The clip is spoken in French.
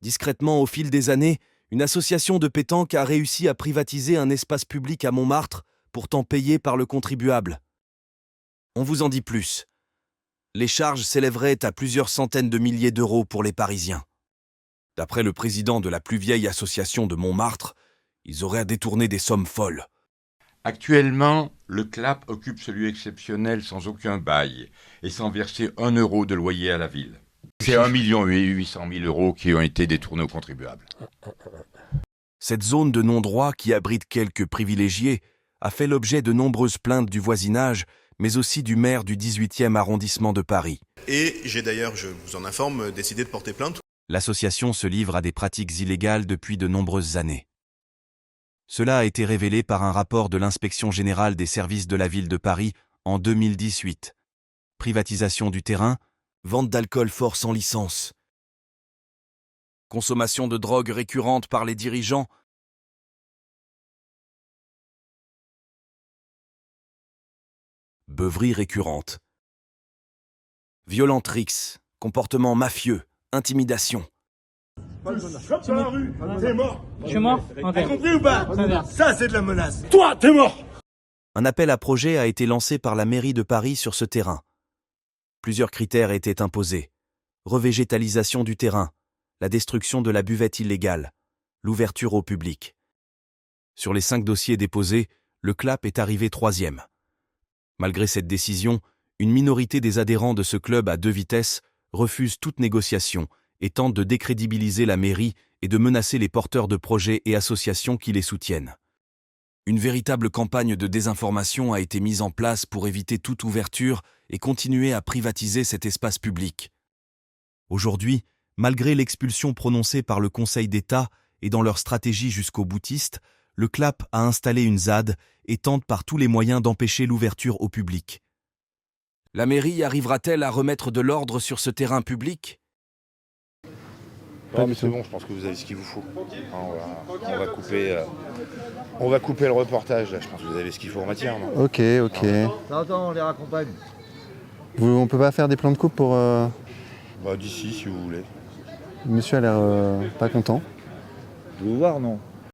Discrètement, au fil des années, une association de pétanque a réussi à privatiser un espace public à Montmartre, pourtant payé par le contribuable. On vous en dit plus. Les charges s'élèveraient à plusieurs centaines de milliers d'euros pour les Parisiens. D'après le président de la plus vieille association de Montmartre, ils auraient détourné des sommes folles. Actuellement, le CLAP occupe ce lieu exceptionnel sans aucun bail et sans verser 1 euro de loyer à la ville. C'est 1 800 000 euros qui ont été détournés aux contribuables. Cette zone de non-droit qui abrite quelques privilégiés a fait l'objet de nombreuses plaintes du voisinage, mais aussi du maire du 18e arrondissement de Paris. Et j'ai d'ailleurs, je vous en informe, décidé de porter plainte. L'association se livre à des pratiques illégales depuis de nombreuses années. Cela a été révélé par un rapport de l'Inspection générale des services de la ville de Paris en 2018. Privatisation du terrain, vente d'alcool fort sans licence, consommation de drogue récurrente par les dirigeants, beuverie récurrente, violentrix, comportement mafieux, intimidation. Sors dans la rue, t'es mort. Je suis mort. T'as compris ou pas? Ça, c'est de la menace. Toi, t'es mort. Un appel à projet a été lancé par la mairie de Paris sur ce terrain. Plusieurs critères étaient imposés. Revégétalisation du terrain, la destruction de la buvette illégale, l'ouverture au public. Sur les 5 dossiers déposés, le CLAP est arrivé 3e. Malgré cette décision, une minorité des adhérents de ce club à 2 vitesses refuse toute négociation et tente de décrédibiliser la mairie et de menacer les porteurs de projets et associations qui les soutiennent. Une véritable campagne de désinformation a été mise en place pour éviter toute ouverture et continuer à privatiser cet espace public. Aujourd'hui, malgré l'expulsion prononcée par le Conseil d'État et dans leur stratégie jusqu'au boutiste, le CLAP a installé une ZAD et tente par tous les moyens d'empêcher l'ouverture au public. La mairie arrivera-t-elle à remettre de l'ordre sur ce terrain public ? Ouais, mais c'est bon, je pense que vous avez ce qu'il vous faut. On va couper le reportage, là. Je pense que vous avez ce qu'il faut en matière, non? Ok. Attends, on les raccompagne. On peut pas faire des plans de coupe pour... Bah, d'ici, si vous voulez. Monsieur a l'air pas content. Vous voir, non?